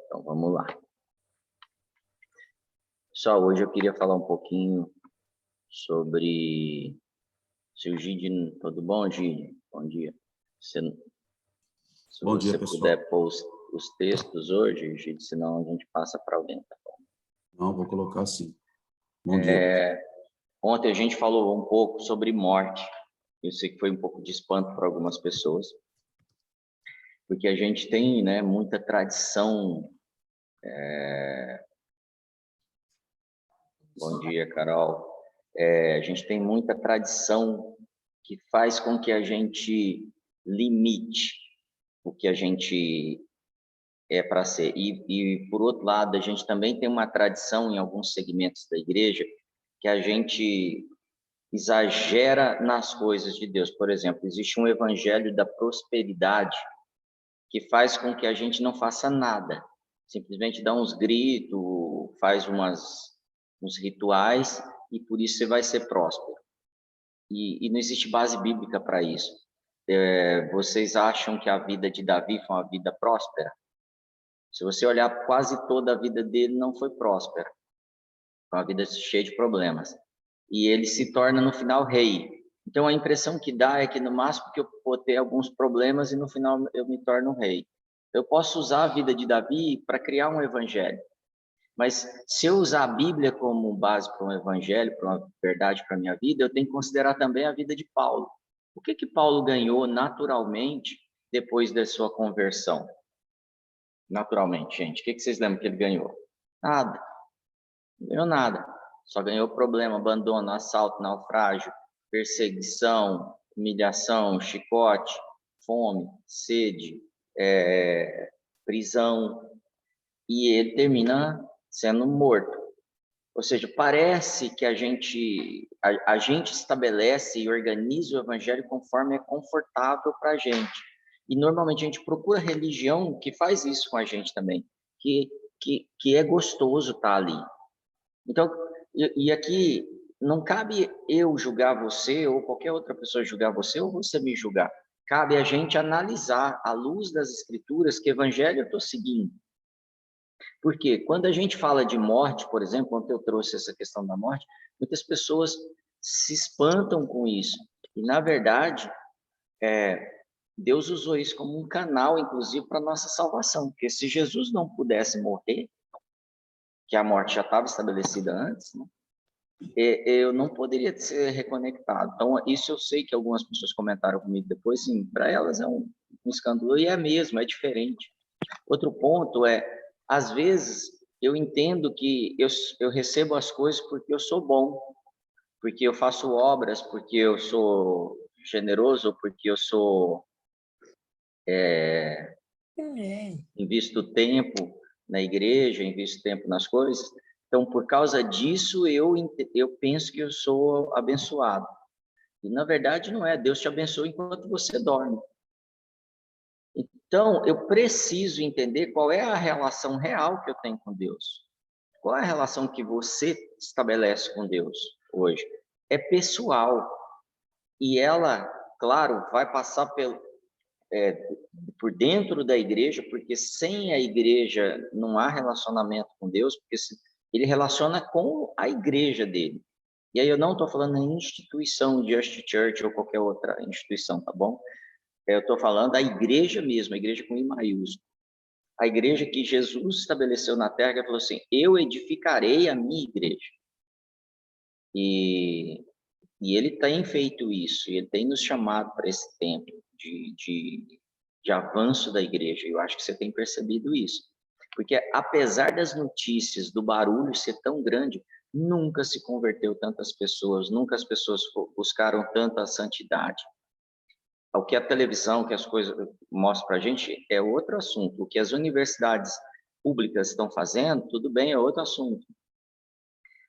Então, vamos lá. Só hoje eu queria falar um pouquinho sobre... Se o Gide... Tudo bom, Gide? Bom dia. Se Bom dia, você pessoal. puder pôr os textos hoje, Gide, senão a gente passa para alguém, tá bom? Não, vou colocar assim. Bom dia. Ontem a gente falou um pouco sobre morte. Eu sei que foi um pouco de espanto para algumas pessoas, porque a gente tem, né, muita tradição. Bom dia, Carol. A gente tem muita tradição que faz com que a gente limite o que a gente é para ser. Por outro lado, a gente também tem uma tradição em alguns segmentos da igreja que a gente exagera nas coisas de Deus. Por exemplo, existe um evangelho da prosperidade que faz com que a gente não faça nada. Simplesmente dá uns gritos, faz uns rituais e por isso você vai ser próspero. E não existe base bíblica para isso. Vocês acham que a vida de Davi foi uma vida próspera? Se você olhar, quase toda a vida dele não foi próspera. Foi uma vida cheia de problemas. E ele se torna, no final, rei. Então, a impressão que dá é que, no máximo, que eu vou ter alguns problemas e, no final, eu me torno rei. Eu posso usar a vida de Davi para criar um evangelho. Mas, se eu usar a Bíblia como base para um evangelho, para uma verdade para a minha vida, eu tenho que considerar também a vida de Paulo. O que Paulo ganhou naturalmente depois da sua conversão? Naturalmente, gente. O que vocês lembram que ele ganhou? Nada. Não ganhou nada. Só ganhou problema, abandono, assalto, naufrágio, perseguição, humilhação, chicote, fome, sede, prisão. E ele termina sendo morto. Ou seja, parece que a gente estabelece e organiza o evangelho conforme é confortável para a gente. E normalmente a gente procura religião que faz isso com a gente também, que é gostoso estar ali. Então, e aqui não cabe eu julgar você ou qualquer outra pessoa julgar você ou você me julgar. Cabe a gente analisar à luz das escrituras que evangelho eu estou seguindo. Porque quando a gente fala de morte, por exemplo, quando eu trouxe essa questão da morte, muitas pessoas se espantam com isso. E, na verdade, Deus usou isso como um canal, inclusive, para a nossa salvação. Porque se Jesus não pudesse morrer, que a morte já estava estabelecida antes, né? Eu não poderia ser reconectado. Então, isso eu sei que algumas pessoas comentaram comigo depois, sim, para elas é um escândalo, e é mesmo, é diferente. Outro ponto às vezes, eu entendo que eu recebo as coisas porque eu sou bom, porque eu faço obras, porque eu sou generoso, porque eu invisto tempo na igreja, invisto tempo nas coisas. Então, por causa disso, eu penso que eu sou abençoado. E, na verdade, não é. Deus te abençoa enquanto você dorme. Então, eu preciso entender qual é a relação real que eu tenho com Deus. Qual é a relação que você estabelece com Deus hoje? É pessoal. E ela, claro, vai passar por dentro da igreja, porque sem a igreja não há relacionamento com Deus, porque ele relaciona com a igreja dele. E aí eu não estou falando em instituição, Just Church ou qualquer outra instituição, tá bom? Eu estou falando da igreja mesmo, a igreja com I maiúsculo. A igreja que Jesus estabeleceu na terra, ele falou assim, eu edificarei a minha igreja. E ele tem feito isso, ele tem nos chamado para esse tempo de avanço da igreja. Eu acho que você tem percebido isso. Porque apesar das notícias, do barulho ser tão grande, nunca se converteu tantas pessoas, nunca as pessoas buscaram tanta santidade. O que a televisão, que as coisas mostram para a gente é outro assunto. O que as universidades públicas estão fazendo, tudo bem, é outro assunto.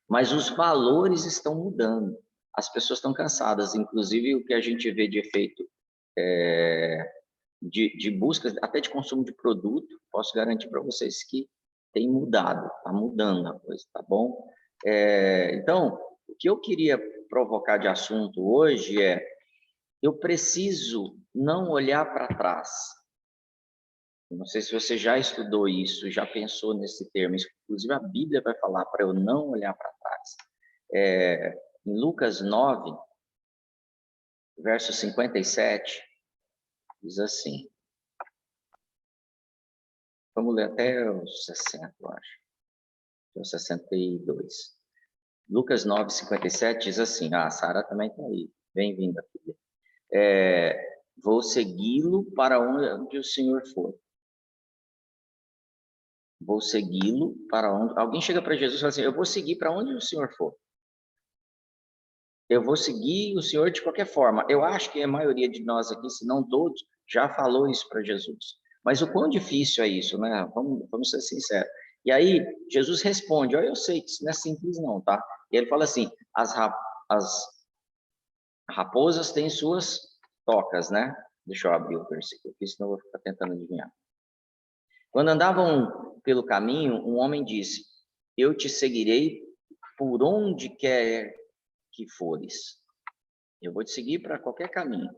Mas os valores estão mudando. As pessoas estão cansadas. Inclusive, o que a gente vê de efeito de busca, até de consumo de produto, posso garantir para vocês que tem mudado. Está mudando a coisa, tá bom? Então, o que eu queria provocar de assunto hoje eu preciso não olhar para trás. Não sei se você já estudou isso, já pensou nesse termo. Inclusive, a Bíblia vai falar para eu não olhar para trás. Em Lucas 9, verso 57, diz assim. Vamos ler até os 60, eu acho. Os 62. Lucas 9, 57 diz assim. A Sara também está aí. Bem-vinda, filha. Vou segui-lo para onde o Senhor for. Vou segui-lo para onde... Alguém chega para Jesus e fala assim, eu vou seguir para onde o Senhor for. Eu vou seguir o Senhor de qualquer forma. Eu acho que a maioria de nós aqui, se não todos, já falou isso para Jesus. Mas o quão difícil é isso, né? Vamos ser sinceros. E aí, Jesus responde, eu sei que isso não é simples não, tá? E ele fala assim, as raposas têm suas tocas, né? Deixa eu abrir o versículo aqui, senão eu vou ficar tentando adivinhar. Quando andavam pelo caminho, um homem disse, eu te seguirei por onde quer que fores. Eu vou te seguir para qualquer caminho.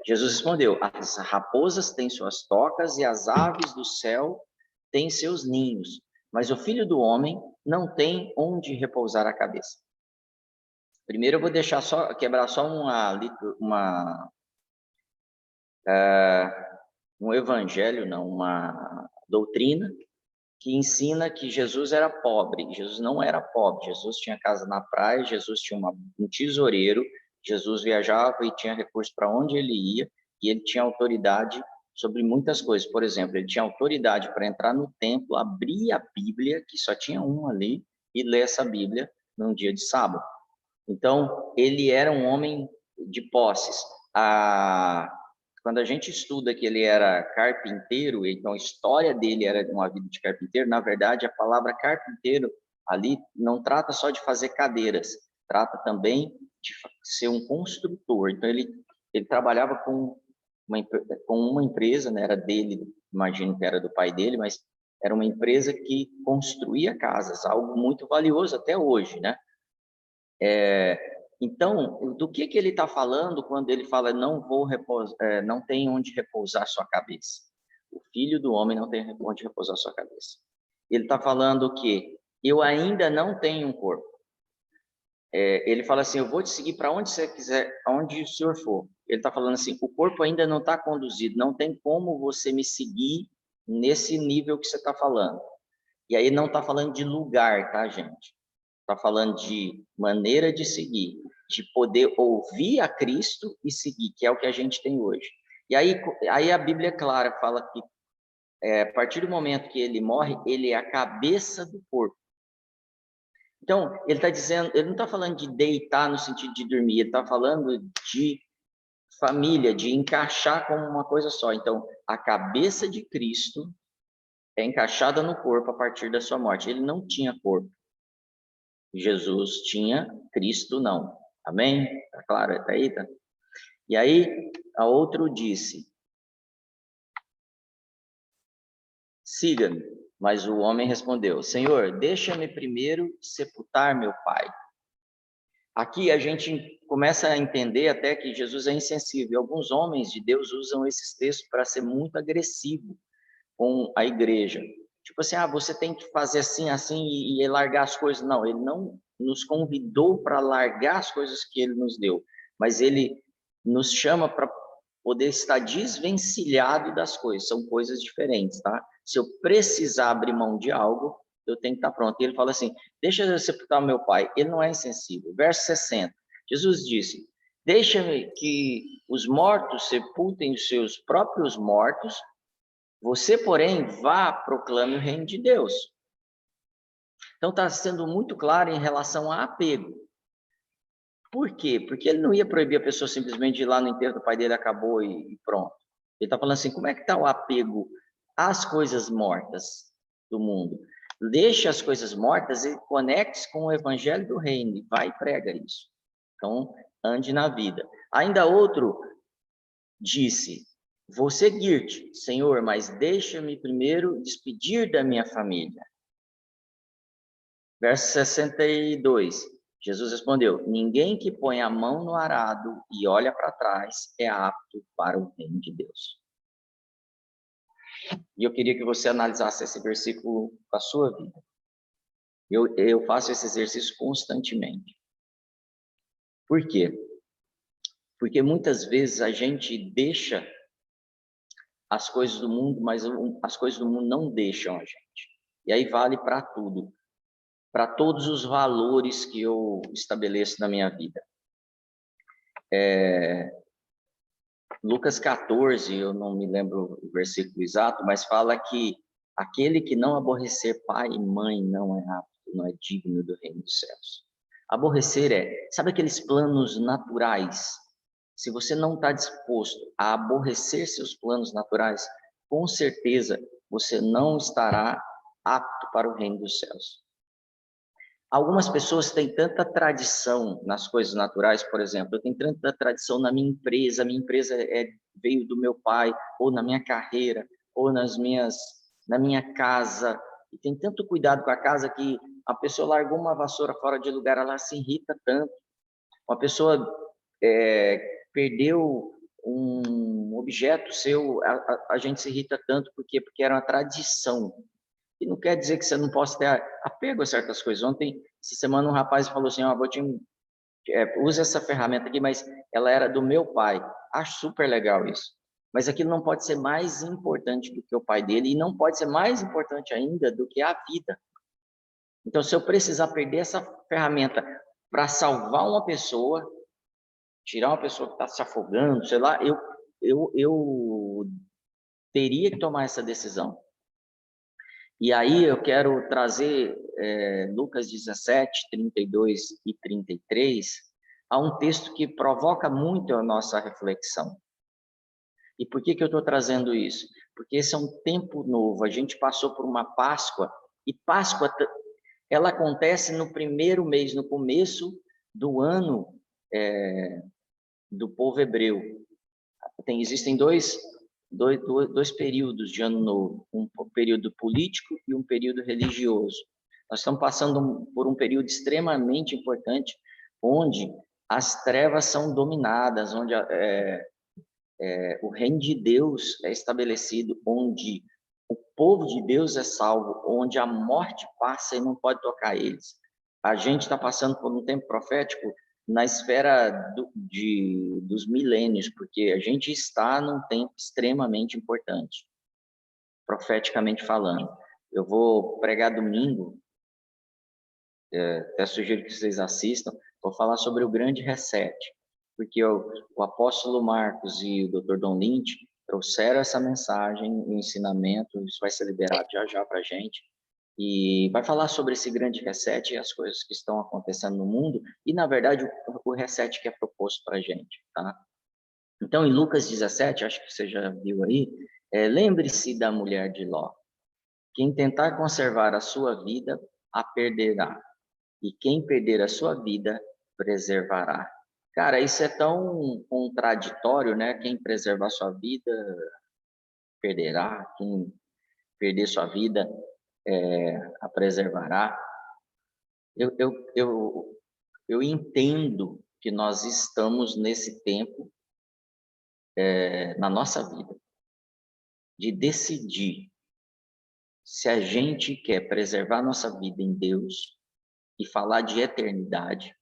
Jesus respondeu, as raposas têm suas tocas e as aves do céu têm seus ninhos, mas o Filho do Homem não tem onde repousar a cabeça. Primeiro eu vou quebrar só um evangelho, não, uma doutrina que ensina que Jesus era pobre. Jesus não era pobre. Jesus tinha casa na praia, Jesus tinha um tesoureiro, Jesus viajava e tinha recurso para onde ele ia, e ele tinha autoridade sobre muitas coisas. Por exemplo, ele tinha autoridade para entrar no templo, abrir a Bíblia, que só tinha uma ali, e ler essa Bíblia num dia de sábado. Então, ele era um homem de posses. Quando a gente estuda que ele era carpinteiro, então a história dele era uma vida de carpinteiro, na verdade, a palavra carpinteiro ali não trata só de fazer cadeiras, trata também de ser um construtor. Então, ele trabalhava com uma empresa, né, era dele, imagino que era do pai dele, mas era uma empresa que construía casas, algo muito valioso até hoje, né? Então, do que ele está falando quando ele fala não tem onde repousar sua cabeça? O Filho do Homem não tem onde repousar sua cabeça. Ele está falando que eu ainda não tenho um corpo. Ele fala assim, eu vou te seguir para onde você quiser, aonde o Senhor for. Ele está falando assim, o corpo ainda não está conduzido, não tem como você me seguir nesse nível que você está falando. E aí não está falando de lugar, tá, gente? Está falando de maneira de seguir, de poder ouvir a Cristo e seguir, que é o que a gente tem hoje. E aí a Bíblia, clara, fala que a partir do momento que ele morre, ele é a cabeça do corpo. Então, ele está dizendo, ele não está falando de deitar no sentido de dormir, ele está falando de família, de encaixar como uma coisa só. Então, a cabeça de Cristo é encaixada no corpo a partir da sua morte. Ele não tinha corpo. Jesus tinha, Cristo não. Amém? Tá claro? Tá aí, tá? E aí, a outro disse, siga-me. Mas o homem respondeu, Senhor, deixa-me primeiro sepultar meu pai. Aqui a gente começa a entender até que Jesus é insensível. Alguns homens de Deus usam esses textos para ser muito agressivo com a igreja. Tipo assim, você tem que fazer assim, assim e largar as coisas. Não, ele não nos convidou para largar as coisas que ele nos deu, mas ele nos chama para poder estar desvencilhado das coisas. São coisas diferentes, tá? Se eu precisar abrir mão de algo, eu tenho que estar pronto. E ele fala assim, deixa eu sepultar meu pai. Ele não é insensível. Verso 60. Jesus disse, deixa-me que os mortos sepultem os seus próprios mortos, você, porém, vá, proclame o reino de Deus. Então, está sendo muito claro em relação a apego. Por quê? Porque ele não ia proibir a pessoa simplesmente de ir lá no enterro do pai dele, acabou e pronto. Ele está falando assim, como é que está o apego às coisas mortas do mundo? Deixa as coisas mortas e conecte-se com o evangelho do reino. Vai e prega isso. Então, ande na vida. Ainda outro disse, vou seguir-te, Senhor, mas deixa-me primeiro despedir da minha família. Verso 62, Jesus respondeu, ninguém que põe a mão no arado e olha para trás é apto para o reino de Deus. E eu queria que você analisasse esse versículo com a sua vida. Eu faço esse exercício constantemente. Por quê? Porque muitas vezes a gente deixa as coisas do mundo, mas as coisas do mundo não deixam a gente. E aí vale para tudo, para todos os valores que eu estabeleço na minha vida. Lucas 14, eu não me lembro o versículo exato, mas fala que aquele que não aborrecer pai e mãe não é apto, não é digno do reino dos céus. Aborrecer sabe aqueles planos naturais? Se você não está disposto a aborrecer seus planos naturais, com certeza você não estará apto para o reino dos céus. Algumas pessoas têm tanta tradição nas coisas naturais, por exemplo, eu tenho tanta tradição na minha empresa veio do meu pai, ou na minha carreira, ou na minha casa, e tem tanto cuidado com a casa que a pessoa largou uma vassoura fora de lugar, ela se irrita tanto. Uma pessoa perdeu um objeto seu, a gente se irrita tanto, porque era uma tradição. E não quer dizer que você não possa ter apego a certas coisas. Ontem, essa semana, um rapaz falou assim, usa essa ferramenta aqui, mas ela era do meu pai. Acho super legal isso. Mas aquilo não pode ser mais importante do que o pai dele e não pode ser mais importante ainda do que a vida. Então, se eu precisar perder essa ferramenta para salvar uma pessoa, tirar uma pessoa que está se afogando, sei lá, eu teria que tomar essa decisão. E aí eu quero trazer Lucas 17, 32 e 33, a um texto que provoca muito a nossa reflexão. E por que eu estou trazendo isso? Porque esse é um tempo novo, a gente passou por uma Páscoa, e Páscoa, ela acontece no primeiro mês, no começo do ano do povo hebreu. Existem dois períodos de ano novo, um período político e um período religioso. Nós estamos passando por um período extremamente importante, onde as trevas são dominadas, onde o reino de Deus é estabelecido, onde o povo de Deus é salvo, onde a morte passa e não pode tocar eles. A gente está passando por um tempo profético na esfera dos milênios, porque a gente está num tempo extremamente importante, profeticamente falando. Eu vou pregar domingo, até sugiro que vocês assistam, vou falar sobre o grande reset, porque o apóstolo Marcos e o Dr. Don Lynch trouxeram essa mensagem, o ensinamento, isso vai ser liberado já para a gente, e vai falar sobre esse grande reset e as coisas que estão acontecendo no mundo, e na verdade o reset que é proposto para a gente, tá? Então em Lucas 17, acho que você já viu aí, lembre-se da mulher de Ló. Quem tentar conservar a sua vida, a perderá. E quem perder a sua vida, preservará. Cara, isso é tão contraditório, né? Quem preservar sua vida, perderá. Quem perder sua vida, a preservará. Eu entendo que nós estamos nesse tempo, na nossa vida, de decidir se a gente quer preservar nossa vida em Deus e falar de eternidade,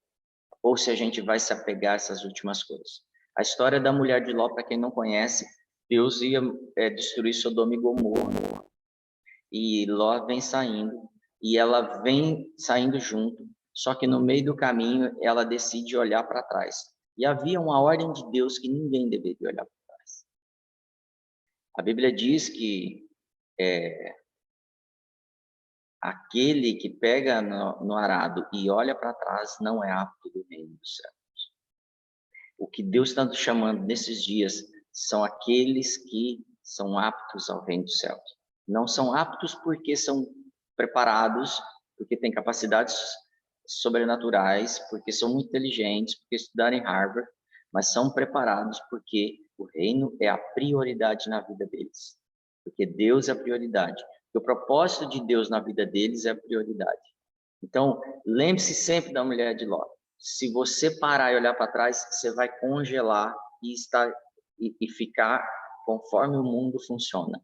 ou se a gente vai se apegar a essas últimas coisas. A história da mulher de Ló, para quem não conhece, Deus ia destruir Sodoma e Gomorra. E Ló vem saindo, e ela vem saindo junto, só que no meio do caminho ela decide olhar para trás. E havia uma ordem de Deus que ninguém deveria olhar para trás. A Bíblia diz que aquele que pega no arado e olha para trás não é apto do reino dos céus. O que Deus está nos chamando nesses dias são aqueles que são aptos ao reino dos céus. Não são aptos porque são preparados, porque têm capacidades sobrenaturais, porque são muito inteligentes, porque estudaram em Harvard, mas são preparados porque o reino é a prioridade na vida deles. Porque Deus é a prioridade. O propósito de Deus na vida deles é a prioridade. Então, lembre-se sempre da mulher de Ló. Se você parar e olhar para trás, você vai congelar e ficar conforme o mundo funciona.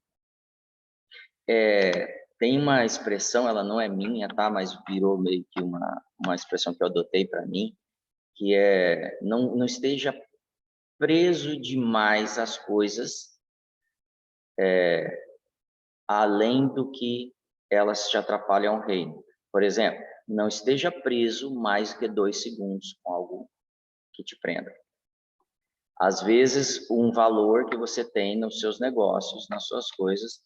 Tem uma expressão, ela não é minha, tá? Mas virou meio que uma expressão que eu adotei para mim, que é não esteja preso demais às coisas, além do que elas te atrapalham ao reino. Por exemplo, não esteja preso mais que 2 segundos com algo que te prenda. Às vezes, um valor que você tem nos seus negócios, nas suas coisas,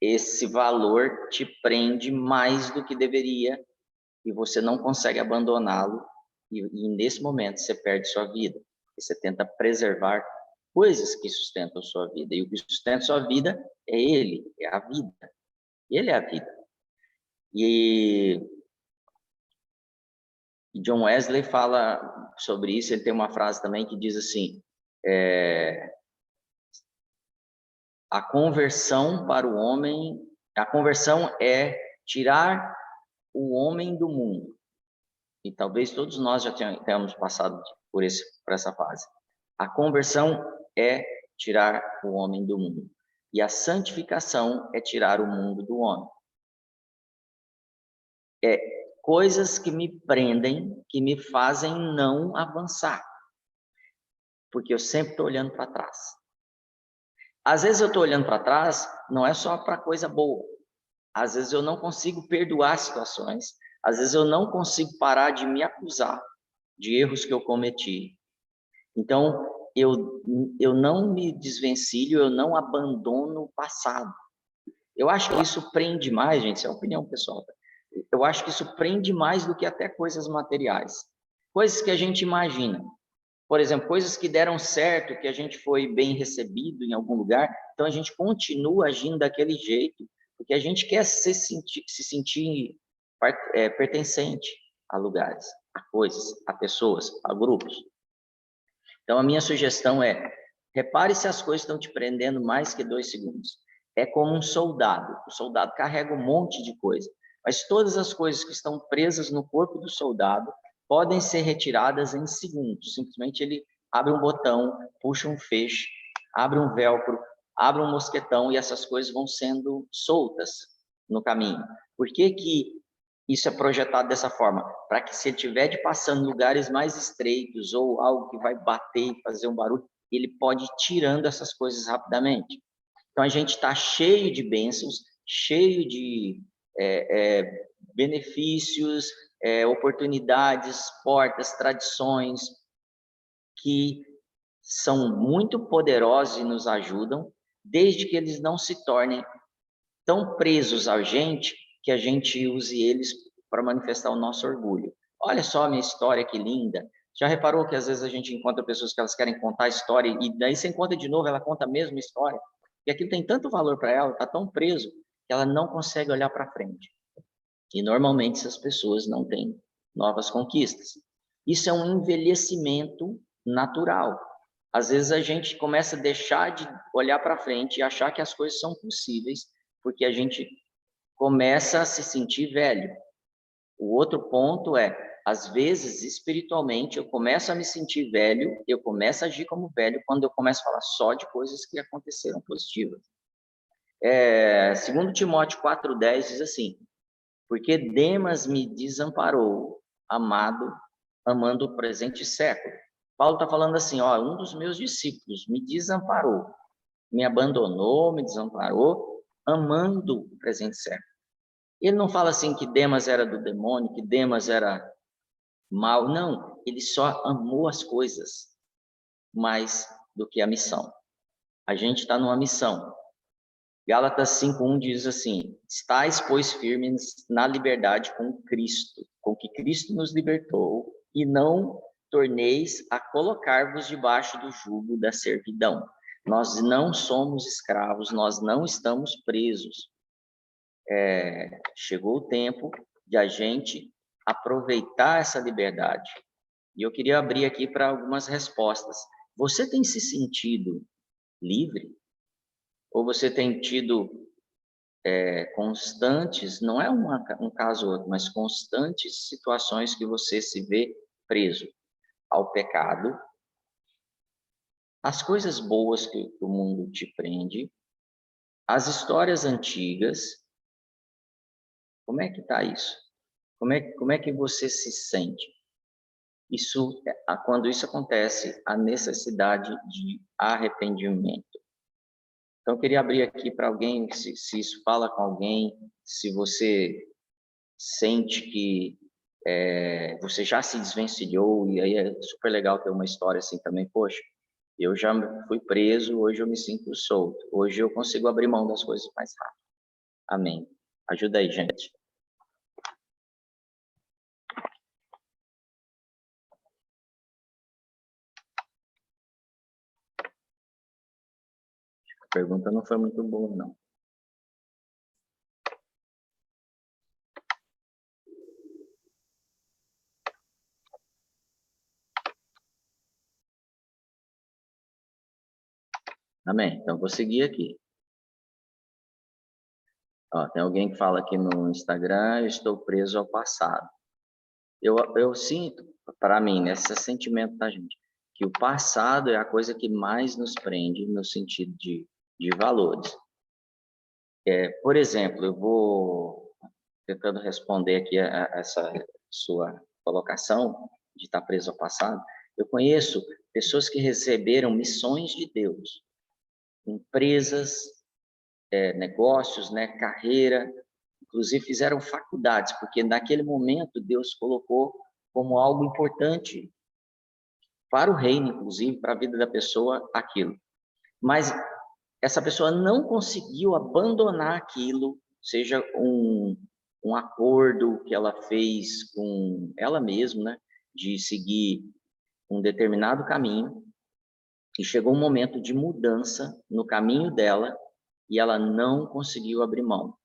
esse valor te prende mais do que deveria e você não consegue abandoná-lo e nesse momento você perde sua vida. Você tenta preservar coisas que sustentam sua vida e o que sustenta sua vida é ele, é a vida. Ele é a vida. E John Wesley fala sobre isso, ele tem uma frase também que diz assim, a conversão para o homem, a conversão é tirar o homem do mundo. E talvez todos nós já tenhamos passado por essa fase. A conversão é tirar o homem do mundo. E a santificação é tirar o mundo do homem. Coisas que me prendem, que me fazem não avançar. Porque eu sempre estou olhando para trás. Às vezes eu estou olhando para trás, não é só para coisa boa. Às vezes eu não consigo perdoar situações. Às vezes eu não consigo parar de me acusar de erros que eu cometi. Então, eu não me desvencilho, eu não abandono o passado. Eu acho que isso prende mais, gente, isso é opinião pessoal. Tá? Eu acho que isso prende mais do que até coisas materiais. Coisas que a gente imagina. Por exemplo, coisas que deram certo, que a gente foi bem recebido em algum lugar, então a gente continua agindo daquele jeito, porque a gente quer se sentir pertencente a lugares, a coisas, a pessoas, a grupos. Então, a minha sugestão é, repare se as coisas estão te prendendo mais que 2 segundos. É como um soldado. O soldado carrega um monte de coisa, mas todas as coisas que estão presas no corpo do soldado podem ser retiradas em segundos. Simplesmente ele abre um botão, puxa um feixe, abre um velcro, abre um mosquetão e essas coisas vão sendo soltas no caminho. Por que que isso é projetado dessa forma? Para que se ele estiver passando em lugares mais estreitos ou algo que vai bater e fazer um barulho, ele pode ir tirando essas coisas rapidamente. Então, a gente está cheio de bênçãos, cheio de benefícios, oportunidades, portas, tradições, que são muito poderosos e nos ajudam, desde que eles não se tornem tão presos a gente que a gente use eles para manifestar o nosso orgulho. Olha só a minha história, que linda. Já reparou que às vezes a gente encontra pessoas que elas querem contar a história e daí você encontra de novo, ela conta a mesma história. E aquilo tem tanto valor para ela, está tão preso, que ela não consegue olhar para frente. E normalmente essas pessoas não têm novas conquistas. Isso é um envelhecimento natural. Às vezes a gente começa a deixar de olhar para frente e achar que as coisas são possíveis, porque a gente começa a se sentir velho. O outro ponto é, às vezes, espiritualmente, eu começo a me sentir velho, eu começo a agir como velho quando eu começo a falar só de coisas que aconteceram positivas. 2 Timóteo 4,10 diz assim, porque Demas me desamparou, amando o presente século. Paulo está falando assim, ó, um dos meus discípulos me desamparou, me abandonou, me desamparou, amando o presente século. Ele não fala assim que Demas era do demônio, que Demas era mal, não. Ele só amou as coisas mais do que a missão. A gente está numa missão. Gálatas 5:1 diz assim, estais, pois, firmes na liberdade com Cristo, com que Cristo nos libertou, e não torneis a colocar-vos debaixo do jugo da servidão. Nós não somos escravos, nós não estamos presos. Chegou o tempo de a gente aproveitar essa liberdade. E eu queria abrir aqui para algumas respostas. Você tem se sentido livre? Ou você tem tido constantes, não é um caso ou outro, mas constantes situações que você se vê preso ao pecado, às coisas boas que o mundo te prende, As histórias antigas, como é que está isso? Como é que você se sente? Quando isso acontece, a necessidade de arrependimento. Então, eu queria abrir aqui para alguém, se isso fala com alguém, se você sente que você já se desvencilhou, e aí é super legal ter uma história assim também. Poxa, eu já fui preso, hoje eu me sinto solto, hoje eu consigo abrir mão das coisas mais rápido. Amém. Ajuda aí, gente. A pergunta não foi muito boa, não. Amém. Então, vou seguir aqui. Ó, tem alguém que fala aqui no Instagram, eu estou preso ao passado. Eu sinto, para mim, nesse sentimento da gente, que o passado é a coisa que mais nos prende no sentido de valores. Por exemplo, eu vou tentando responder aqui a essa sua colocação de estar preso ao passado. Eu conheço pessoas que receberam missões de Deus, empresas, negócios, né, carreira, inclusive fizeram faculdades, porque naquele momento Deus colocou como algo importante para o reino, inclusive, para a vida da pessoa, aquilo. Mas essa pessoa não conseguiu abandonar aquilo, seja um acordo que ela fez com ela mesma, né, de seguir um determinado caminho, e chegou um momento de mudança no caminho dela, e ela não conseguiu abrir mão.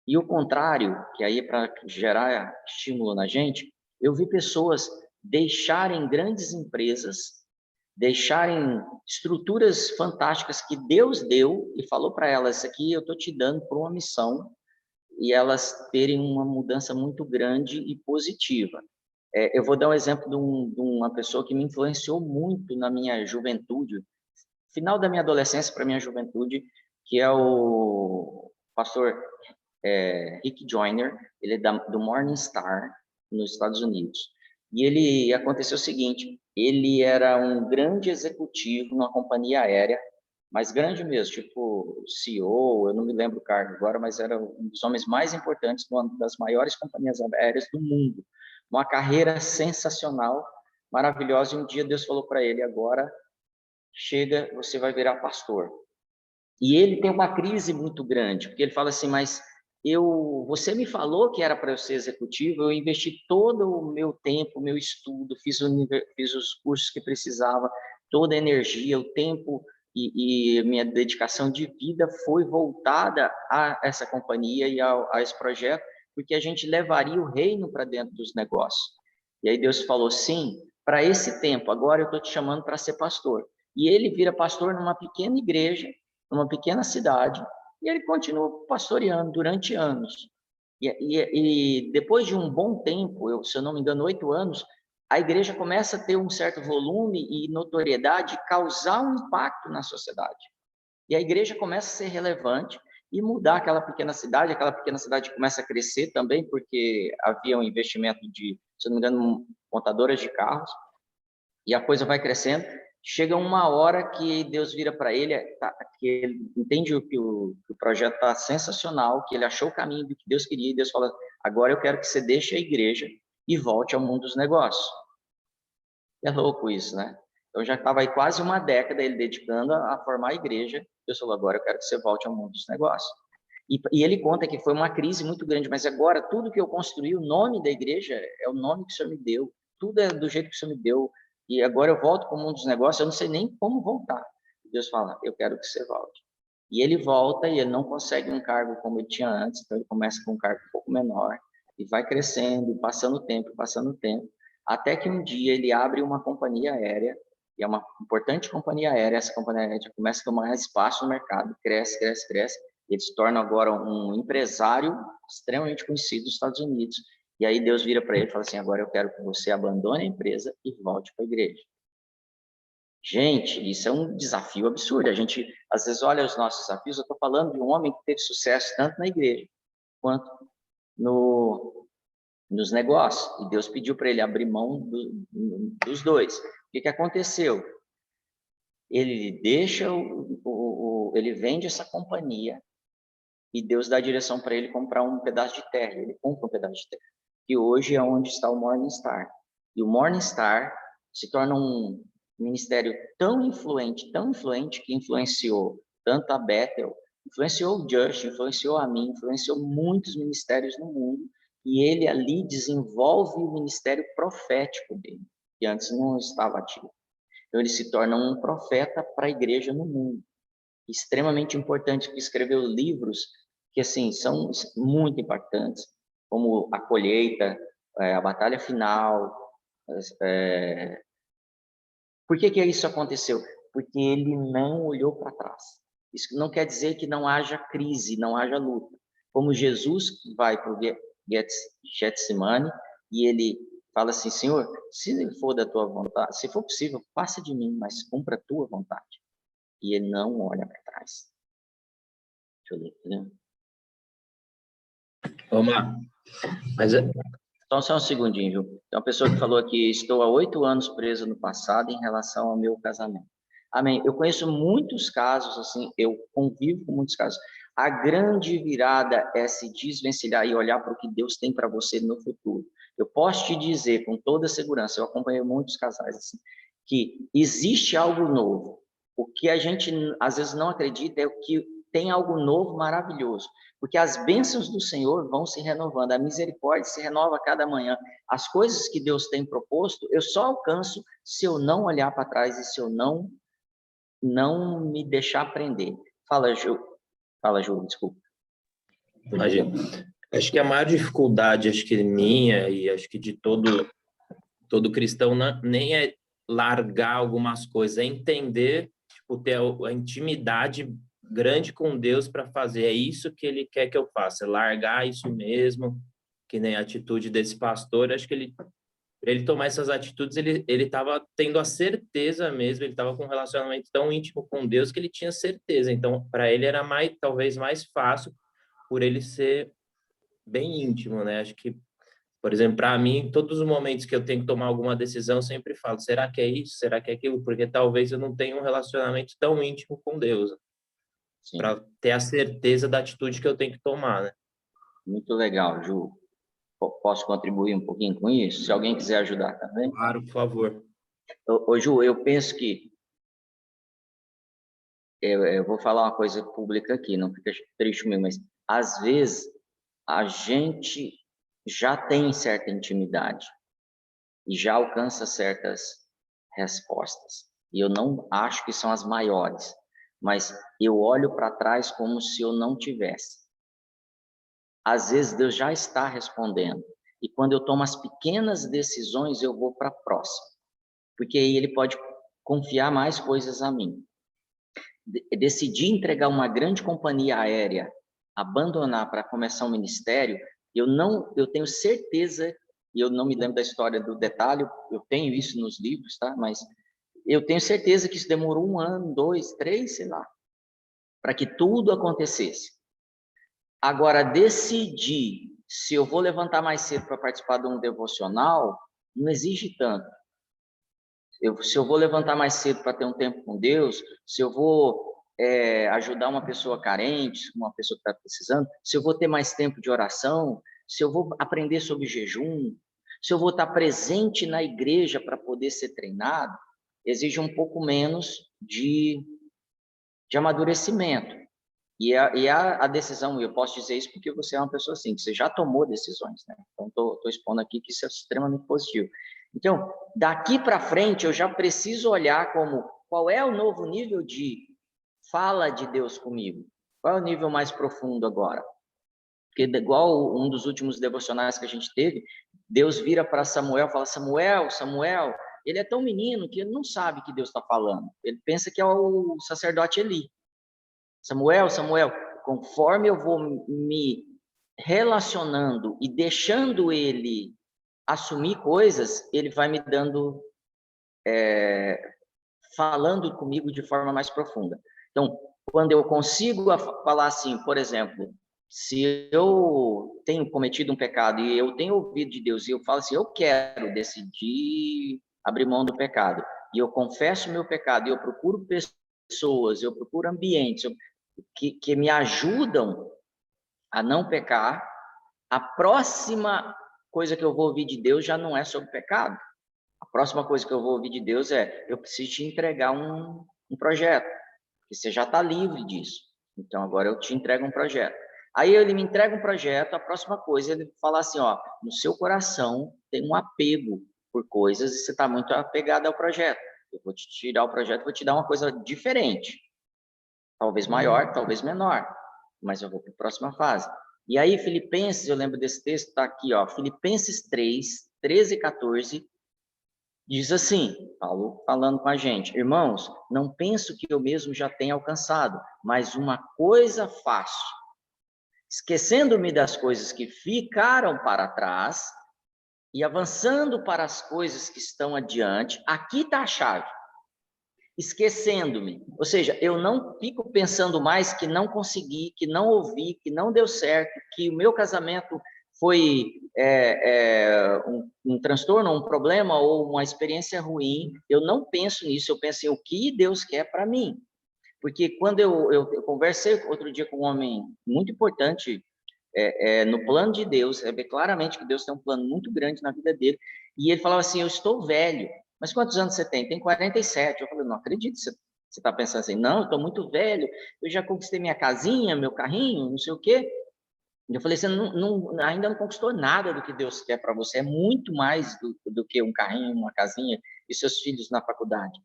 E o contrário, que aí é para gerar estímulo na gente, eu vi pessoas deixarem grandes empresas, deixarem estruturas fantásticas que Deus deu e falou para elas: isso aqui eu estou te dando por uma missão, e elas terem uma mudança muito grande e positiva. Eu vou dar um exemplo de uma pessoa que me influenciou muito na minha juventude, final da minha adolescência para minha juventude, que é o pastor Rick Joyner. Ele é do Morning Star, nos Estados Unidos. E ele aconteceu o seguinte: ele era um grande executivo numa companhia aérea, mas grande mesmo, tipo CEO, eu não me lembro o cargo agora, mas era um dos homens mais importantes de uma das maiores companhias aéreas do mundo. Uma carreira sensacional, maravilhosa. E um dia Deus falou para ele: agora chega, você vai virar pastor. E ele tem uma crise muito grande, porque ele fala assim: mas você me falou que era para eu ser executivo, eu investi todo o meu tempo, o meu estudo, fiz os cursos que precisava, toda a energia, o tempo e minha dedicação de vida foi voltada a essa companhia e a esse projeto, porque a gente levaria o reino para dentro dos negócios. E aí Deus falou: sim, para esse tempo, agora eu estou te chamando para ser pastor. E ele vira pastor numa pequena igreja, numa pequena cidade, e ele continua pastoreando durante anos. E depois de um bom tempo, se eu não me engano, 8 anos, a igreja começa a ter um certo volume e notoriedade, causar um impacto na sociedade. E a igreja começa a ser relevante e mudar aquela pequena cidade começa a crescer também, porque havia um investimento de, se eu não me engano, montadoras de carros, e a coisa vai crescendo. Chega uma hora que Deus vira para ele, que ele entende que o projeto está sensacional, que ele achou o caminho do que Deus queria, e Deus fala: agora eu quero que você deixe a igreja e volte ao mundo dos negócios. É louco isso, né? Então já estava aí quase uma década ele dedicando a formar a igreja. Deus falou: agora eu quero que você volte ao mundo dos negócios. E ele conta que foi uma crise muito grande, mas agora tudo que eu construí, o nome da igreja é o nome que o Senhor me deu, tudo é do jeito que o Senhor me deu, e agora eu volto para o mundo dos negócios, eu não sei nem como voltar. Deus fala: eu quero que você volte. E ele volta e ele não consegue um cargo como ele tinha antes, então ele começa com um cargo um pouco menor, e vai crescendo, passando o tempo, até que um dia ele abre uma companhia aérea, e é uma importante companhia aérea, essa companhia aérea já começa a tomar espaço no mercado, cresce, cresce, cresce, ele se torna agora um empresário extremamente conhecido nos Estados Unidos. E aí Deus vira para ele e fala assim: agora eu quero que você abandone a empresa e volte para a igreja. Gente, isso é um desafio absurdo. A gente, às vezes, olha os nossos desafios. Eu estou falando de um homem que teve sucesso tanto na igreja quanto nos negócios. E Deus pediu para ele abrir mão dos dois. O que aconteceu? Ele deixa ele vende essa companhia e Deus dá a direção para ele comprar um pedaço de terra. Ele compra um pedaço de terra. E hoje é onde está o Morningstar. E o Morningstar se torna um ministério tão influente, que influenciou tanto a Bethel, influenciou o Just, influenciou a mim, influenciou muitos ministérios no mundo, e ele ali desenvolve o ministério profético dele, que antes não estava ativo. Então ele se torna um profeta para a igreja no mundo. Extremamente importante, que escreveu livros que assim são muito impactantes, como A Colheita, A Batalha Final. Por que isso aconteceu? Porque ele não olhou para trás. Isso não quer dizer que não haja crise, não haja luta. Como Jesus vai para o Getsemane e ele fala assim: Senhor, se for da tua vontade, se for possível, passa de mim, mas cumpra a tua vontade. E ele não olha para trás. Deixa eu ler, entendeu? Vamos lá. Mas Então, só um segundinho, viu? Tem uma pessoa que falou aqui: estou há 8 anos preso no passado em relação ao meu casamento. Amém. Eu conheço muitos casos, assim, eu convivo com muitos casos. A grande virada é se desvencilhar e olhar para o que Deus tem para você no futuro. Eu posso te dizer com toda segurança, eu acompanhei muitos casais assim, que existe algo novo. O que a gente às vezes não acredita é o que tem algo novo maravilhoso, porque as bênçãos do Senhor vão se renovando, a misericórdia se renova a cada manhã. As coisas que Deus tem proposto, eu só alcanço se eu não olhar para trás e se eu não me deixar aprender. Fala, Ju, desculpa. imagina, acho que a maior dificuldade, acho que minha e acho que de todo cristão nem é largar algumas coisas, é entender, tipo, ter a intimidade grande com Deus para fazer. É isso que ele quer que eu faça, é largar isso mesmo, que nem a atitude desse pastor. Acho que ele tomar essas atitudes, ele estava tendo a certeza mesmo, ele estava com um relacionamento tão íntimo com Deus que ele tinha certeza. Então, para ele era talvez mais fácil por ele ser bem íntimo, né? Acho que, por exemplo, para mim, todos os momentos que eu tenho que tomar alguma decisão, eu sempre falo: será que é isso? Será que é aquilo? Porque talvez eu não tenha um relacionamento tão íntimo com Deus para ter a certeza da atitude que eu tenho que tomar, né? Muito legal, Ju. Posso contribuir um pouquinho com isso? Se alguém quiser ajudar também. Claro, por favor. Ô, Ju, eu penso que eu vou falar uma coisa pública aqui, não fica triste comigo, mas às vezes a gente já tem certa intimidade e já alcança certas respostas. E eu não acho que são as maiores, mas eu olho para trás como se eu não tivesse. Às vezes Deus já está respondendo. E quando eu tomo as pequenas decisões, eu vou para a próxima. Porque aí ele pode confiar mais coisas a mim. Decidir entregar uma grande companhia aérea, abandonar para começar um ministério, eu tenho certeza, e eu não me lembro da história do detalhe, eu tenho isso nos livros, tá? Mas eu tenho certeza que isso demorou 1 ano, 2, 3, sei lá, para que tudo acontecesse. Agora, decidir se eu vou levantar mais cedo para participar de um devocional, não exige tanto. Se eu vou levantar mais cedo para ter um tempo com Deus, se eu vou ajudar uma pessoa carente, uma pessoa que está precisando, se eu vou ter mais tempo de oração, se eu vou aprender sobre jejum, se eu vou estar presente na igreja para poder ser treinado, exige um pouco menos de amadurecimento. E a decisão, eu posso dizer isso porque você é uma pessoa assim, que você já tomou decisões, né? Então, estou expondo aqui que isso é extremamente positivo. Então, daqui para frente, eu já preciso olhar qual é o novo nível de fala de Deus comigo? Qual é o nível mais profundo agora? Porque, igual um dos últimos devocionais que a gente teve, Deus vira para Samuel e fala: Samuel, Samuel, ele é tão menino que ele não sabe que Deus está falando. Ele pensa que é o sacerdote Eli. Samuel, Samuel, conforme eu vou me relacionando e deixando ele assumir coisas, ele vai me dando falando comigo de forma mais profunda. Então, quando eu consigo falar assim, por exemplo, se eu tenho cometido um pecado e eu tenho ouvido de Deus e eu falo assim, eu quero decidir abrir mão do pecado, e eu confesso o meu pecado, e eu procuro pessoas, eu procuro ambientes que me ajudam a não pecar, a próxima coisa que eu vou ouvir de Deus já não é sobre pecado. A próxima coisa que eu vou ouvir de Deus é, eu preciso te entregar um projeto, porque você já está livre disso. Então, agora eu te entrego um projeto. Aí ele me entrega um projeto, a próxima coisa, ele fala assim, ó, no seu coração tem um apego por coisas e você está muito apegado ao projeto. Eu vou te tirar o projeto, vou te dar uma coisa diferente. Talvez maior, talvez menor, mas eu vou para a próxima fase. E aí, Filipenses, eu lembro desse texto, está aqui, ó, Filipenses 3, 13 e 14, diz assim, Paulo falando com a gente, irmãos, não penso que eu mesmo já tenha alcançado, mas uma coisa faço, esquecendo-me das coisas que ficaram para trás e avançando para as coisas que estão adiante, aqui está a chave. Esquecendo-me, ou seja, eu não fico pensando mais que não consegui, que não ouvi, que não deu certo, que o meu casamento foi um transtorno, um problema ou uma experiência ruim. Eu não penso nisso, eu penso em o que Deus quer para mim. Porque quando eu conversei outro dia com um homem muito importante no plano de Deus, é claramente que Deus tem um plano muito grande na vida dele, e ele falava assim, eu estou velho, mas quantos anos você tem? Tem 47. Eu falei, não acredito, você está pensando assim, não, eu estou muito velho, eu já conquistei minha casinha, meu carrinho, não sei o quê. Eu falei, você ainda não conquistou nada do que Deus quer para você, é muito mais do que um carrinho, uma casinha e seus filhos na faculdade.